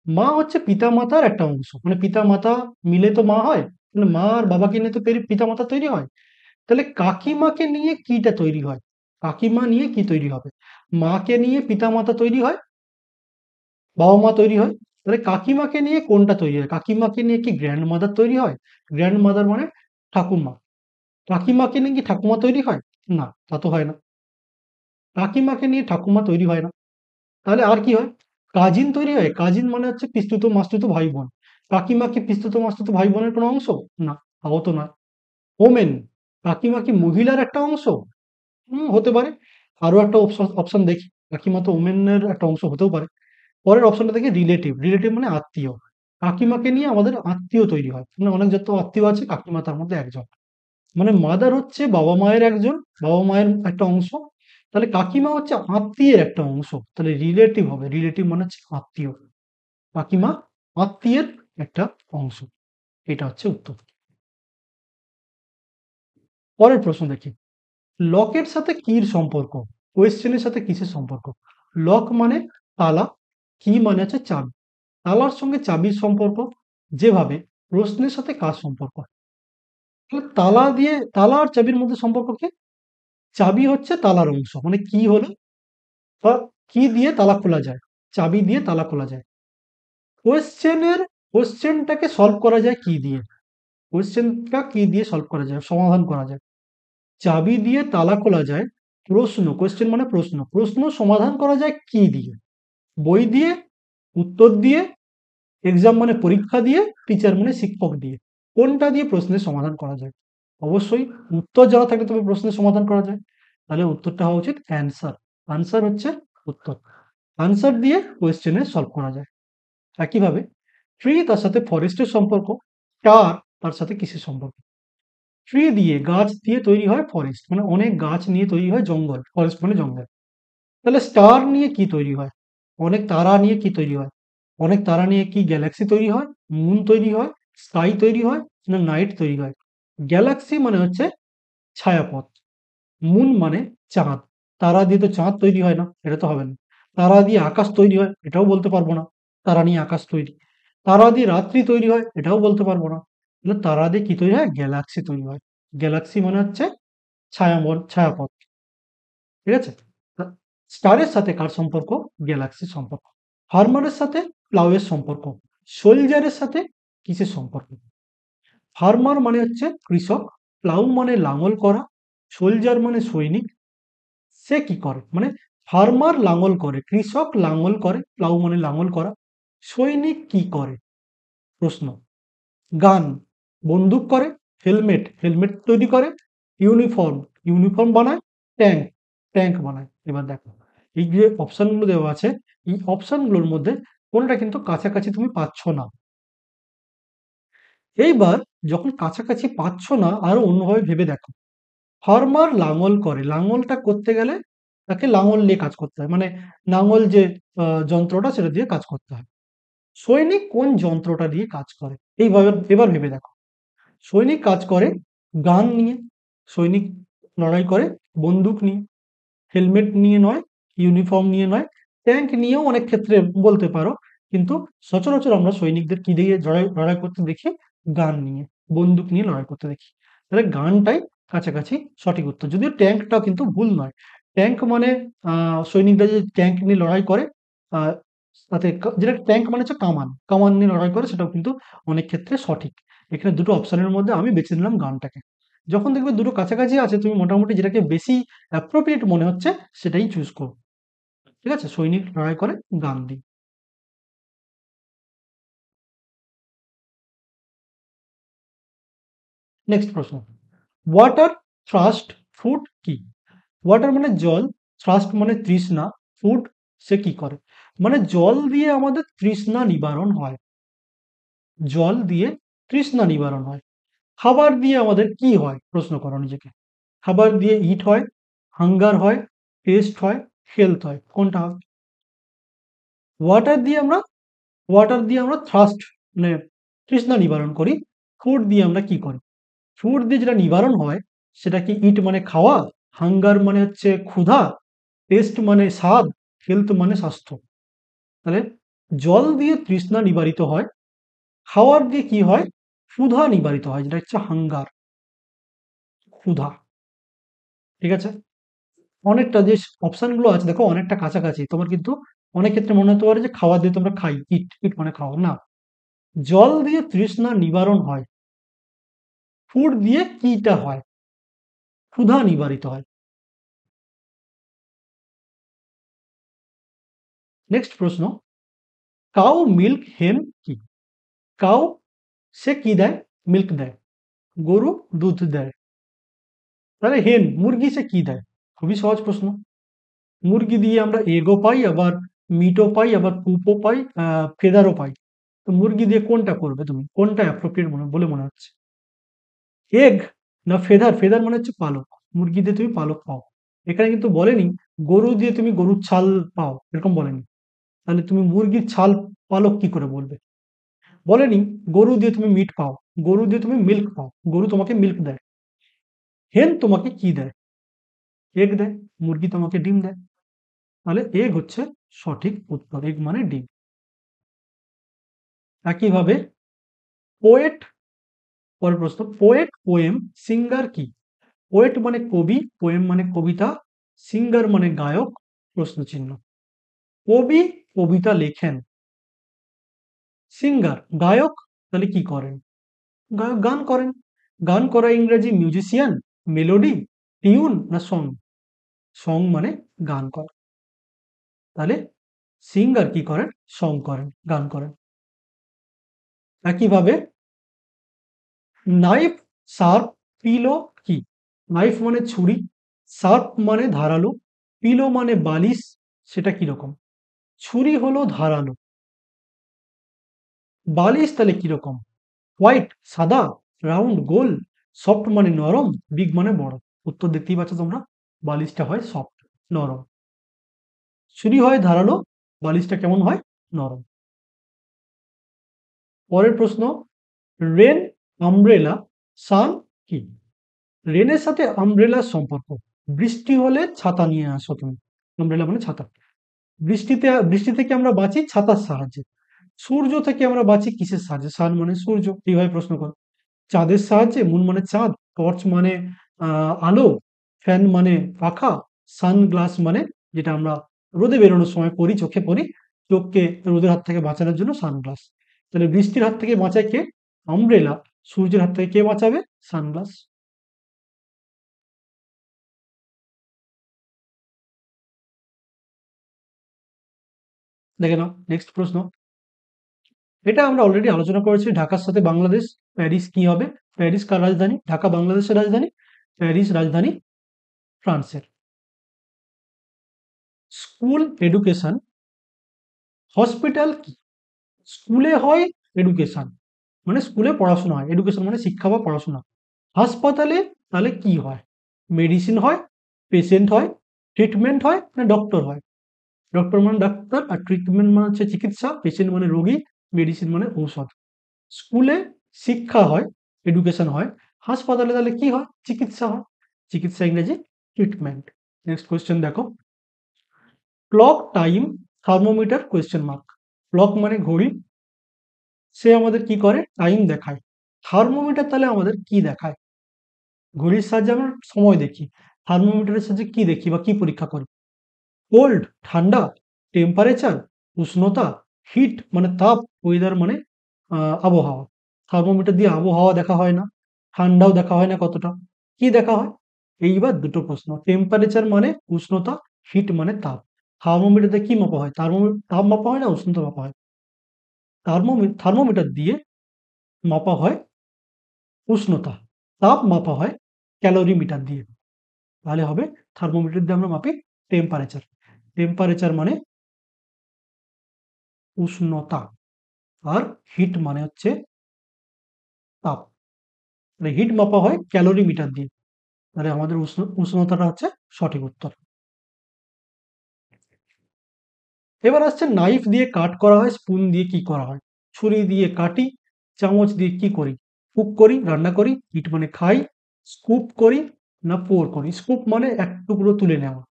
মা হচ্ছে পিতামাতার একটা অংশ, মানে পিতামাতা মিলে তো মা হয়, মানে মা আর বাবাকে নিয়ে তো পিতামাতা তৈরি হয়। তাহলে কাকিমাকে নিয়ে কিটা তৈরি হয়? কাকিমা নিয়ে কি তৈরি হবে? মাকে নিয়ে পিতামাতা তৈরি হয়, বাবা মা তৈরি হয়। তাহলে কাকিমাকে নিয়ে কোনটা তৈরি হয়? কাকিমাকে নিয়ে কি গ্র্যান্ড মাদার তৈরি হয়? গ্র্যান্ড মাদার মানে ঠাকুমা। কাকিমাকে নিয়ে কি ঠাকুমা তৈরি হয়? না, তা তো হয় না। কাকিমাকে নিয়ে ঠাকুমা তৈরি হয় না। তাহলে আর কি হয়? কাজিন তৈরি হয়। কাজিন মানে হচ্ছে পিসতুত মাসতুত ভাই বোন। কাকিমা কি পিসতুত মাসতুত ভাই বোনের কোনো অংশ? না, তাও তো নয়। ওমেন, কাকিমা কি মহিলার একটা অংশ? হতে পারে। আরো একটা অপশন দেখি, কাকিমা তো ওমেনের একটা অংশ হতেও পারে। পরের অপশনটা দেখি রিলেটিভ, রিলেটিভ মানে আত্মীয়। কাকিমাকে নিয়ে আমাদের আত্মীয় তৈরি হয়, মানে অনেক যত আত্মীয় আছে কাকিমা তার মধ্যে একজন। মানে মাদার হচ্ছে বাবা মায়ের একজন, বাবা মায়ের একটা অংশ। তাহলে কাকিমা হচ্ছে আত্মীয়ের একটা অংশ, তাহলে রিলেটিভ হবে, রিলেটিভ মানে হচ্ছে আত্মীয়। কাকিমা আত্মীয়ের একটা অংশ, এটা হচ্ছে উত্তর। পরের প্রশ্ন দেখি, লকের সাথে কির সম্পর্ক? কোয়েশ্চেনের সাথে কিসের সম্পর্ক? লক মানে তালা, কি মানে হচ্ছে চাবি। তালার সঙ্গে চাবির সম্পর্ক যেভাবে, প্রশ্নের সাথে কার সম্পর্ক? তাহলে তালা দিয়ে, তালা আর চাবির মধ্যে সম্পর্ক কি? চাবি হচ্ছে তালার অংশ, মানে কি হলো, বা কি দিয়ে তালা খোলা যায়, চাবি দিয়ে তালা খোলা যায়। কোয়েশ্চেনের, কোয়েশ্চেনটাকে সলভ করা যায় কি দিয়ে? কোয়েশ্চেনটা কি দিয়ে সলভ করা যায়, সমাধান করা যায়? চাবি দিয়ে তালা খোলা যায়। প্রশ্ন, কোয়েশ্চেন মানে প্রশ্ন, প্রশ্ন সমাধান করা যায় কি দিয়ে? বই দিয়ে, উত্তর দিয়ে, এক্সাম মানে পরীক্ষা দিয়ে, টিচার মানে শিক্ষক দিয়ে। কোনটা দিয়ে প্রশ্নের সমাধান করা যায়? অবশ্যই উত্তর জানা থাকলে তবে প্রশ্নের সমাধান করা যায়। তাহলে উত্তরটা হওয়া উচিত অ্যান্সার। আনসার হচ্ছে উত্তর। আনসার দিয়ে কোয়েশ্চেনে সলভ করা যায়। একইভাবে ট্রি তার সাথে ফরেস্টের সম্পর্ক, স্টার তার সাথে কিসের সম্পর্ক? ট্রি দিয়ে, গাছ দিয়ে তৈরি হয় ফরেস্ট, মানে অনেক গাছ নিয়ে তৈরি হয় জঙ্গল, ফরেস্ট মানে জঙ্গল। তাহলে স্টার নিয়ে কি তৈরি হয়? অনেক তারা নিয়ে কি তৈরি হয়? অনেক তারা নিয়ে কি গ্যালাক্সি তৈরি হয়, মুন তৈরি হয়, স্কাই তৈরি হয়, না নাইট তৈরি হয়? গ্যালাক্সি মানে হচ্ছে ছায়াপথ, মুন মানে চাঁদ। তারা দিয়ে তো চাঁদ তৈরি হয় না, এটা তো হবে না। তারা দিয়ে আকাশ তৈরি হয়, এটাও বলতে পারবো না। তারা নিয়ে আকাশ তৈরি। তারা দিয়ে রাত্রি তৈরি হয়, এটাও বলতে পারবো না। তাহলে তারা দিয়ে কি তৈরি হয়? গ্যালাক্সি তৈরি হয়। গ্যালাক্সি মানে হচ্ছে ছায়াপথ। ঠিক আছে? স্টারের সাথে কার সম্পর্ক? গ্যালাক্সির সম্পর্ক। ফার্মারের সাথে প্লাউয়ের সম্পর্ক। সোলজারের সাথে কিসের সম্পর্ক? ফার্মার মানে হচ্ছে কৃষক, প্লাউ মানে লাঙল করা, সোলজার মানে সৈনিক। সে কি করে? মানে ফার্মার লাঙল করে, কৃষক লাঙল করে, প্লাউ মানে লাঙল করা। সৈনিক কি করে? প্রশ্ন। গান, বন্দুক করে। হেলমেট, হেলমেট তৈরি করে। ইউনিফর্ম, ইউনিফর্ম বানায়। ট্যাঙ্ক, ট্যাঙ্ক বানায়। এবার দেখো, এই যে অপশনগুলো দেওয়া আছে, এই অপশনগুলোর মধ্যে কোনটা কিন্তু কাছাকাছি তুমি পাচ্ছ না। এইবার যখন কাছাকাছি পাচ্ছ না, আরো অন্যভাবে ভেবে দেখো। ফার্মার লাঙল করে, লাঙলটা করতে গেলে তাকে লাঙল নিয়ে কাজ করতে হয়, মানে লাঙল যে যন্ত্রটা সেটা দিয়ে কাজ করতে হয়। সৈনিক কোন যন্ত্রটা দিয়ে কাজ করে? এইভাবে এবার ভেবে দেখো। সৈনিক কাজ করে গান নিয়ে, সৈনিক লড়াই করে বন্দুক নিয়ে, হেলমেট নিয়ে নয়, ইউনিফর্ম নিয়ে নয়, ট্যাঙ্ক নিয়েও অনেক ক্ষেত্রে বলতে পারো। কিন্তু সচরাচর আমরা সৈনিকদের কি দিয়ে লড়াই লড়াই করতে দেখি? গান নিয়ে, বন্দুক নিয়ে লড়াই করতে দেখি। তাহলে গানটাই কাছাকাছি সঠিক উত্তর। যদিও ট্যাঙ্কটাও কিন্তু ভুল নয়। ট্যাঙ্ক মানে সৈনিকরা যে ট্যাঙ্ক নিয়ে লড়াই করে, আহ, তাতে যেটা ট্যাঙ্ক মানে হচ্ছে কামান, কামান নিয়ে লড়াই করে, সেটাও কিন্তু অনেক ক্ষেত্রে সঠিক। এখানে দুটো অপশনের মধ্যে আমি বেছে নিলাম গানটাকে। যখন দেখবে দুটো কাছাকাছি আছে, তুমি মোটামুটি যেটাকে বেশি অ্যাপ্রোপ্রিয়েট মনে হচ্ছে সেটাই চুজ করো। ঠিক আছে? সৈনিক লড়াই করে গান দিয়ে। নেক্সট প্রশ্ন। ওয়াটার, থ্রাস্ট, ফুড কি? ওয়াটার মানে জল, থ্রাস্ট মানে তৃষ্ণা, ফুড সে কি করে? মানে জল দিয়ে আমাদের তৃষ্ণা নিবারণ হয়। জল দিয়ে তৃষ্ণা নিবারণ হয়। খাবার দিয়ে আমাদের কি হয়? প্রশ্ন করো নিজেকে। খাবার দিয়ে ইট হয়, হাঙ্গার হয়, টেস্ট হয়, হেলথ হয়। কোনটা হবে? ওয়াটার দিয়ে আমরা ওয়াটার দিয়ে আমরা থ্রাস্ট মানে তৃষ্ণা নিবারণ করি। ফুড দিয়ে আমরা কি করি? ফুড দিয়ে যেটা নিবারণ হয় সেটা কি? ইট মানে খাওয়া, হাঙ্গার মানে হচ্ছে ক্ষুধা, টেস্ট মানে স্বাদ, হেলথ মানে স্বাস্থ্য। তাহলে জল দিয়ে তৃষ্ণা নিবারিত হয়, খাওয়ার দিয়ে কি হয়? ক্ষুধা নিবারিত হয়, যেটা হচ্ছে হাঙ্গার, ক্ষুধা। ঠিক আছে? অনেকটা যে অপশনগুলো আছে দেখো, অনেকটা কাছাকাছি। তোমার কিন্তু অনেক ক্ষেত্রে মনে হতে পারে যে খাবার দিয়ে তোমরা খাই, ইট, ইট মানে খাওয়া না। জল দিয়ে তৃষ্ণা নিবারণ হয়, ফুড দিয়ে কিটা হয়? ক্ষুধা নিবারিত হয়। নেক্সট প্রশ্ন। কাউ মিল্ক হেন কি? কাউ সে কি দেয়? মিল্ক দেয়। গরু দুধ দেয়। তাহলে হেন মুরগি সে কি দেয়? খুবই সহজ প্রশ্ন। মুরগি দিয়ে আমরা এগও পাই, আবার মিটও পাই, আবার পুপও পাই, ফেদারও পাই। তো মুরগি দিয়ে কোনটা করবে তুমি? কোনটা অ্যাপ্রোপ্রিয়েট বলে মনে হচ্ছে? এগ না ফেদার? ফেদার মানে হচ্ছে পালক। মুরগি দিয়ে তুমি পালক পাও। এখানে কিন্তু বলেনি গরু দিয়ে তুমি গরুর ছাল পাও, এরকম বলেনি। তাহলে তুমি মুরগির ছাল পালক কি করে বলবে? বলেনি গরু দিয়ে তুমি মিট পাও, গরু দিয়ে তুমি মিল্ক পাও, গরু তোমাকে মিল্ক দেয়। হেন তোমাকে কি দেয়? এগ দেয়। মুরগি তোমাকে ডিম দেয়। তাহলে এগ হচ্ছে সঠিক উত্তর, এগ মানে ডিম। একইভাবে পোয়েট, পরের প্রশ্ন। পোয়েট, পোয়েম, সিঙ্গার কি? পোয়েট মানে কবি, পোয়েম মানে কবিতা, সিঙ্গার মানে গায়ক, প্রশ্ন চিহ্ন। কবি কবিতা লেখেন, সিঙ্গার গায়ক তাহলে কি করেন? গায়ক গান করেন। গান করা ইংরেজি মিউজিশিয়ান, মেলোডি, টিউন না সং? সং মানে গান করা। তাহলে সিঙ্গার কি করেন? সং করেন, গান করেন। একইভাবে নাইফ, শার্প, পিলো কি? নাইফ মানে ছুরি, শার্প মানে ধারালো, পিলো মানে বালিশ, সেটা কিরকম? ছুরি হলো ধারালো, বালিশ তাহলে কিরকম? হোয়াইট সাদা, রাউন্ড গোল, সফট মানে নরম, বিগ মানে বড়। উত্তর দেখতেই পাচ্ছ তোমরা, বালিশটা হয় সফট, নরম। ছুরি হয় ধারালো, বালিশটা কেমন হয়? নরম। পরের প্রশ্ন, রেন, আমব্রেলা, সান কি? রেনের সাথে আমব্রেলার সম্পর্ক, বৃষ্টি হলে ছাতা নিয়ে আসো তুমি, আমব্রেলা মানে ছাতা। বৃষ্টি থেকে আমরা বাঁচি ছাতার সাহায্যে। সূর্য থেকে আমরা বাঁচি কিসের সাহায্যে? সান মানে সূর্য, এইভাবে প্রশ্ন করো। চাঁদের সাহায্যে, মুন মানে চাঁদ, টর্চ মানে আলো, ফ্যান মানে পাখা, সানগ্লাস মানে যেটা আমরা রোদে বেরোনোর সময় পরি, চোখে পরি, চোখকে রোদের হাত থেকে বাঁচানোর জন্য সানগ্লাস। তাহলে বৃষ্টির হাত থেকে বাঁচায় কে? আমব্রেলা। সূর্যের হাত থেকে কে বাঁচাবে? সানগ্লাস। দেখে নাও নেক্সট প্রশ্ন। এটা আমরা অলরেডি আলোচনা করেছি, ঢাকার সাথে বাংলাদেশ, প্যারিস কি হবে? প্যারিস কার রাজধানী? ঢাকা বাংলাদেশের রাজধানী, প্যারিস রাজধানী ফ্রান্সের। স্কুল এডুকেশন, হসপিটাল কি? স্কুলে হয় এডুকেশন, মানে স্কুলে পড়াশোনা হয়, এডুকেশন মানে শিক্ষা বা পড়াশোনা। হাসপাতালে তাহলে কি হয়? মেডিসিন হয়, পেশেন্ট হয়, ট্রিটমেন্ট হয়, না ডক্টর হয়? ডক্টর মানে ডাক্তার, আর ট্রিটমেন্ট মানে হচ্ছে চিকিৎসা, পেশেন্ট মানে রোগী, মেডিসিন মানে ঔষধ। স্কুলে শিক্ষা হয়, এডুকেশন হয়, হাসপাতালে তাহলে কি হয়? চিকিৎসা হয়, চিকিৎসা ইংরেজি ট্রিটমেন্ট। নেক্সট কোয়েশ্চেন দেখো, clock, time, thermometer, question mark. Clock মানে ঘড়ি, সে আমাদের কি করে? টাইম দেখায়। থার্মোমিটার তাহলে আমাদের কি দেখায়? ঘড়ির সাহায্যে আমরা সময় দেখি, থার্মোমিটারের সাহায্যে কি দেখি বা কি পরীক্ষা করি? কোল্ড ঠান্ডা, টেম্পারেচার উষ্ণতা, হিট মানে তাপ, ওয়েদার মানে আবহাওয়া। থার্মোমিটার দিয়ে আবহাওয়া দেখা হয় না, ঠান্ডাও দেখা হয় না কতটা, কি দেখা হয়? এইবার দুটো প্রশ্ন, টেম্পারেচার মানে উষ্ণতা, হিট মানে তাপ। থার্মোমিটার দিয়ে কি মাপা হয়? তাপ মাপা হয় না উষ্ণতা মাপা হয়? থার্মোমিটার দিয়ে মাপা হয় উষ্ণতা, তাপ মাপা হয় ক্যালোরিমিটার দিয়ে। তাহলে হবে থার্মোমিটার দিয়ে আমরা মাপি টেম্পারেচার, টেম্পারেচার মানে উষ্ণতা, আর হিট মানে হচ্ছে তাপ, মানে হিট মাপা হয় ক্যালোরিমিটার দিয়ে। তাহলে আমাদের উষ্ণতাটা হচ্ছে সঠিক উত্তর। এবার আসছে নাইফ দিয়ে কাট করা হয়, স্পুন দিয়ে কি করা হয়? ছুরি দিয়ে কাটি, চামচ দিয়ে কি করি? কুক করি, রান্না করি, ইট মানে খাই, স্কুপ করি, না পোর করি? স্কুপ মানে এক টুকরো তুলে নেওয়া,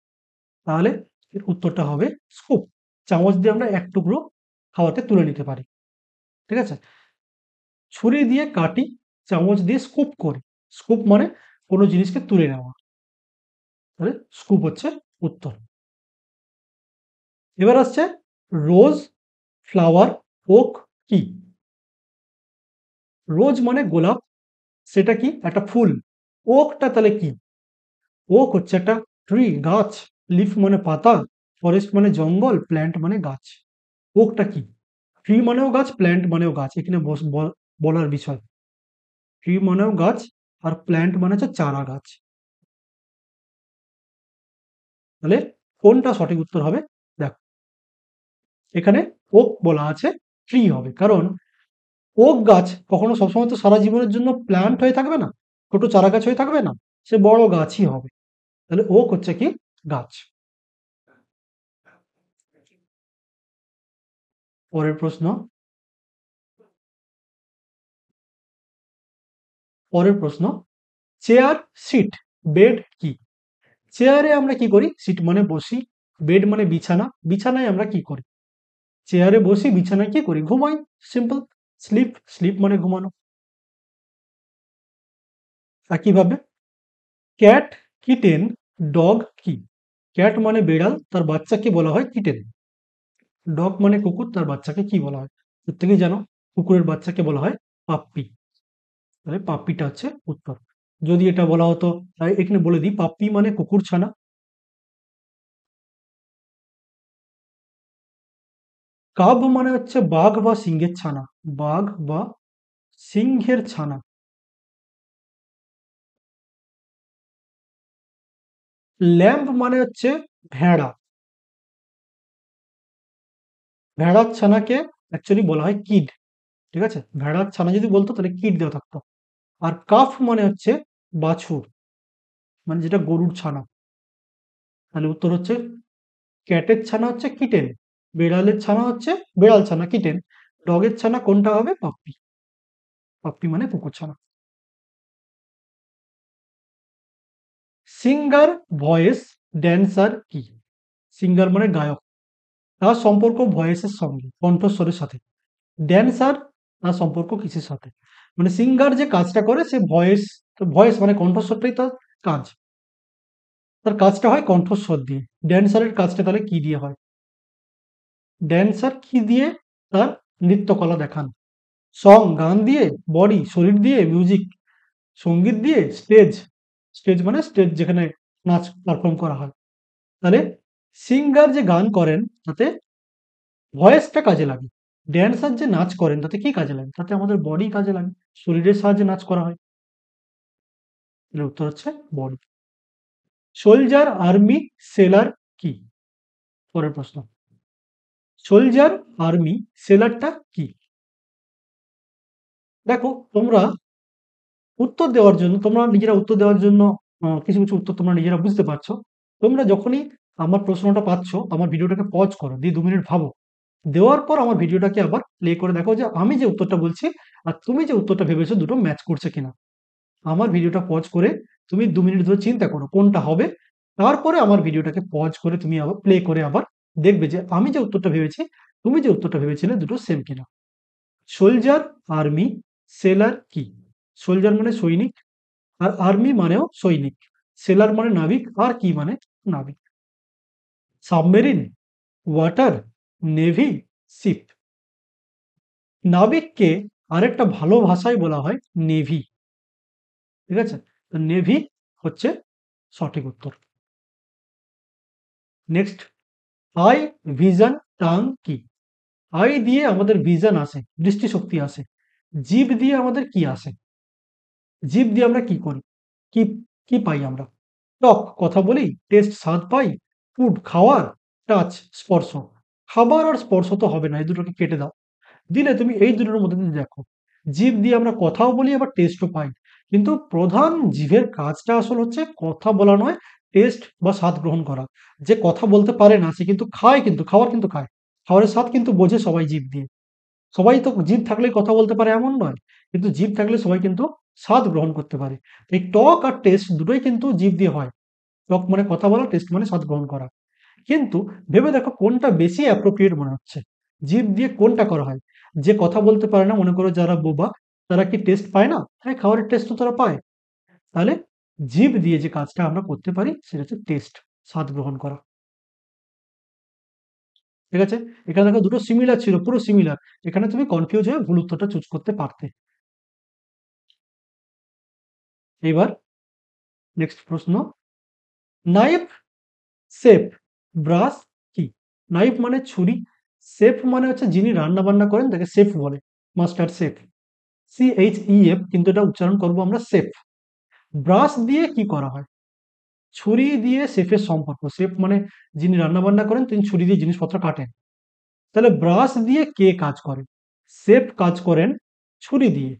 তাহলে এর উত্তরটা হবে স্কুপ। চামচ দিয়ে আমরা এক টুকরো খাওয়াতে তুলে নিতে পারি, ঠিক আছে। ছুরি দিয়ে কাটি, চামচ দিয়ে স্কুপ করি, স্কুপ মানে কোনো জিনিসকে তুলে নেওয়া, তাহলে স্কুপ হচ্ছে উত্তর। এবার আসছে রোজ, ফ্লাওয়ার, ওক কি? রোজ মানে গোলাপ, সেটা কি? একটা ফুল। ওকটা তাহলে কি? ওক হচ্ছে একটা ট্রি, গাছ। লিফ মানে পাতা, ফরেস্ট মানে জঙ্গল, প্ল্যান্ট মানে গাছ। ওকটা কি? ট্রি মানেও গাছ, প্ল্যান্ট মানেও গাছ, এখানে বলার বিষয়। ট্রি মানেও গাছ, আর প্ল্যান্ট মানে হচ্ছে চারা গাছ। তাহলে কোনটা সঠিক উত্তর হবে? দেখো, এখানে ওক বলা আছে, ট্রি হবে, কারণ ওক গাছ কখনো সবসময় তো সারা জীবনের জন্য প্ল্যান্ট হয়ে থাকবে না, ছোট চারা গাছ হয়ে থাকবে না, সে বড় গাছই হবে। তাহলে ওক হচ্ছে কি? গাছ। পরের প্রশ্ন, পরের প্রশ্ন, চেয়ার, সিট, বেড কি? চেয়ারে আমরা কি করি? সিট মানে বসি, বেড মানে বিছানা, বিছানায় আমরা কি করি? চেয়ারে বসি, বিছানায় কি করি? ঘুমাই, সিম্পল। স্লিপ, স্লিপ মানে ঘুমানো। একইভাবে ক্যাট, কিটেন, ডগ কি? ক্যাট মানে বেড়াল, তার বাচ্চাকে বলা হয় কিটেন। ডগ মানে কুকুর, তার বাচ্চাকে কি বলা হয়? প্রত্যেকেই জানো, কুকুরের বাচ্চাকে বলা হয় পাপ্পি। তাহলে পাপ্পিটা হচ্ছে উত্তর। যদি এটা বলা হতো, এখানে বলে দিই, পাপ্পি মানে কুকুর ছানা। কাব মানে হচ্ছে বাঘ বা সিংহের ছানা। বাঘ বা সিংহের ছানা। ল্যাম্ব মানে হচ্ছে ভেড়া। ভেড়ার ছানাকে অ্যাকচুয়ালি বলা হয় কিড। ঠিক আছে? ভেড়ার ছানা যদি বলতো তাহলে কিড দেওয়া থাকতো। আর কাফ মানে হচ্ছে বাছুর, মানে যেটা গরুর ছানা। তাহলে উত্তর হচ্ছে ক্যাটের ছানা হচ্ছে কিটেন, বেড়ালের ছানা হচ্ছে বেড়াল ছানা কিটেন, ডগের ছানা কোনটা হবে? পাপ্পি। পাপ্পি মানে কুকুর ছানা। সিঙ্গার, ভয়েস, ড্যান্সার কি? সিঙ্গার মানে গায়ক, তার সম্পর্ক ভয়েসের সঙ্গে, কণ্ঠস্বরের সাথে। ড্যান্সার, তার সম্পর্ক কিসের সাথে? মানে সিঙ্গার যে কাজটা করে সে ভয়েস, তো ভয়েস মানে কণ্ঠস্বরটাই তার কাজ। তার কাজটা হয় কণ্ঠস্বর দিয়ে। ড্যান্সারের কাজটা তাহলে কি দিয়ে হয়? ড্যান্সার কি দিয়ে তার নৃত্যকলা দেখান? সং গান দিয়ে, বডি শরীর দিয়ে, মিউজিক সঙ্গীত দিয়ে, স্টেজ, স্টেজ মানে স্টেজ যেখানে নাচ পারফর্ম করা হয়। তাহলে সিঙ্গার যে গান করেন তাতে ভয়েসটা কাজে লাগে। ড্যান্সার যে নাচ করেন তাতে কি কাজে লাগে? তাতে আমাদের বডি কাজে লাগে, শরীরের সাহায্যে নাচ করা হয়। এর উত্তর হচ্ছে বডি। সোলজার, আর্মি, সেলার কি? পরের প্রশ্ন। সোলজার, আর্মি, সেলারটা কি? দেখো তোমরা উত্তর দেওয়ার জন্য, তোমরা নিজেরা উত্তর দেওয়ার জন্য কিছু কিছু উত্তর তোমরা নিজেরা বুঝতে পারছো। তোমরা যখনই আমার প্রশ্নটা পাচ্ছ, আমার ভিডিওটাকে পজ করো, দিয়ে 2 মিনিট ভাবো। দেওয়ার পর আমার ভিডিওটাকে আবার প্লে করে দেখো যে আমি যে উত্তরটা বলছি আর তুমি যে উত্তরটা ভেবেছো দুটো ম্যাচ করছে কিনা। আমার ভিডিওটা পজ করে তুমি 2 মিনিট ধরে চিন্তা করো কোনটা হবে। তারপরে আমার ভিডিওটাকে পজ করে তুমি আবার প্লে করে আবার দেখবে যে আমি যে উত্তরটা ভেবেছি, তুমি যে উত্তরটা ভেবেছিলে দুটো সেম কিনা। সোলজার, আর্মি, সেলার কি? সোলজার মানে সৈনিক, আর আর্মি মানেও সৈনিক, সেলার মানে নাবিক, আর কি মানে নাবিক। Submarine, water, navy, ship. নাবিককে আরেকটা ভালো ভাষায় বলা হয় নেভি। ঠিক আছে? তো নেভি হচ্ছে সঠিক উত্তর। নেক্সট, আই, ভিশন, টাং কি? আই দিয়ে আমাদের ভিশন আসে, দৃষ্টিশক্তি আসে। জিভ দিয়ে আমাদের কি আসে? জিভ দিয়ে আমরা কি করি? কি কি পাই আমরা? টক কথা বলি, টেস্ট স্বাদ পাই, ফুড খাওয়ার, টাচ স্পর্শ। খাবার আর স্পর্শ তো হবে না, এই দুটোকে কেটে দাও। দিলে তুমি এই দুটোর মধ্যে দিয়ে দেখো। জিভ দিয়ে আমরা কথাও বলি আবার টেস্টও পাই। কিন্তু প্রধান জিভের কাজটা আসলে হচ্ছে কথা বলা নয়, টেস্ট বা স্বাদ গ্রহণ করা। যে কথা বলতে পারে না সে কিন্তু খায়, কিন্তু খাবার কিন্তু খায়। খাবারের স্বাদ কিন্তু বোঝে সবাই জিভ দিয়ে। সবাই তো জিভ থাকলেই কথা বলতে পারে এমন নয়। কিন্তু জিভ থাকলে সবাই কিন্তু স্বাদ গ্রহণ করতে পারে। এই টক আর টেস্ট দুটোই কিন্তু জিভ দিয়ে হয়। টক মানে কথা বলা, টেস্ট মানে স্বাদ গ্রহণ করা। কিন্তু ভেবে দেখো কোনটা বেশি অ্যাপ্রোপ্রিয়েট মনে হচ্ছে। জিভ দিয়ে কোনটা করা হয়? যে কথা বলতে পারে না, মনে করো যারা বোবা, তারা কি টেস্ট পায় না? হ্যাঁ, খাবারের টেস্ট তো তারা পায়। তাহলে জিভ দিয়ে যে কাজটা আমরা করতে পারি সেটা হচ্ছে টেস্ট, স্বাদ গ্রহণ করা। ঠিক আছে? এখানে দেখো দুটো সিমিলার ছিল, পুরো সিমিলার। এখানে তুমি কনফিউজ হয়ে ভুল উত্তরটা চুজ করতে পারতে। এবার নেক্সট প্রশ্ন। নাইফ, শেফ, ব্রাশ কি? নাইফ মানে ছুরি, শেফ মানে হচ্ছে যিনি রান্না বান্না করেন তাকে শেফ বলে, মাস্টার শেফ। CHEF, কিন্তু এটা উচ্চারণ করব আমরা শেফ। ব্রাশ দিয়ে কি করা হয়? ছুরি দিয়ে শেফের সম্পর্ক, শেফ মানে যিনি রান্না বান্না করেন তিনি ছুরি দিয়ে জিনিসপত্র কাটেন। তাহলে ব্রাশ দিয়ে কে কাজ করে? শেফ কাজ করেন ছুরি দিয়ে।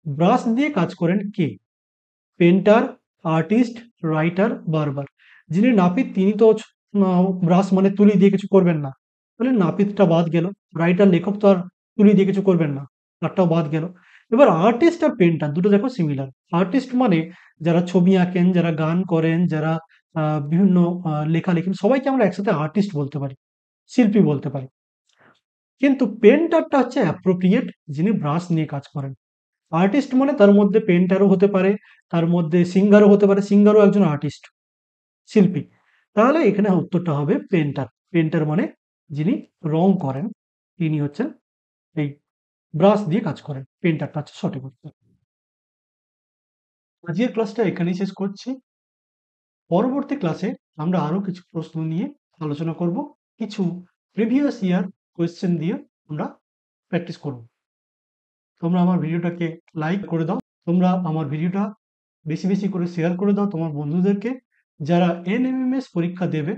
ব্রাশ দিয়ে কাজ করেন কে? পেন্টার, আর্টিস্ট, রাইটার, বারবার। যিনি নাপিত তিনি তো ব্রাশ মানে তুলি দিয়ে কিছু করবেন না, তাহলে নাপিতটা বাদ গেল। রাইটার লেখক তো আর তুলি দিয়ে কিছু করবেন না, তারটাও বাদ গেল। এবার আর্টিস্ট আর পেন্টার দুটো দেখো সিমিলার। আর্টিস্ট মানে যারা ছবি আঁকেন, যারা গান করেন, যারা বিভিন্ন লেখা লেখেন, সবাইকে আমরা একসাথে আর্টিস্ট বলতে পারি, শিল্পী বলতে পারি। কিন্তু পেন্টারটা হচ্ছে অ্যাপ্রোপ্রিয়েট, যিনি ব্রাশ নিয়ে কাজ করেন। আর্টিস্ট মানে তার মধ্যে পেন্টারও হতে পারে, তার মধ্যে সিঙ্গারও হতে পারে, সিঙ্গারও একজন আর্টিস্ট, শিল্পী। তাহলে এখানে উত্তরটা হবে পেন্টার। পেন্টার মানে যিনি রং করেন, তিনি হচ্ছেন এই ব্রাশ দিয়ে কাজ করেন। পেন্টারটা হচ্ছে সঠিক উত্তর। আজকের ক্লাসটা এখানেই শেষ করছি। পরবর্তী ক্লাসে আমরা আরো কিছু প্রশ্ন নিয়ে আলোচনা করব। কিছু প্রিভিয়াস ইয়ার কোয়েশ্চেন দিয়ে আমরা প্র্যাকটিস করব। তোমরা আমার ভিডিওটাকে লাইক করে দাও। তোমরা আমার ভিডিওটা বেশি, বেশি করে শেয়ার করে দাও তোমার বন্ধুদেরকে, যারা এনএমএমএস পরীক্ষা দেবে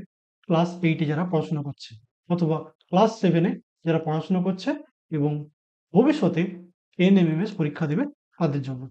ক্লাস 8 এ যারা পড়াশোনা করছে অথবা ক্লাস 7 এ যারা পড়াশোনা করছে এবং ভবিষ্যতে এনএমএমএস পরীক্ষা দেবে তাদের জন্য।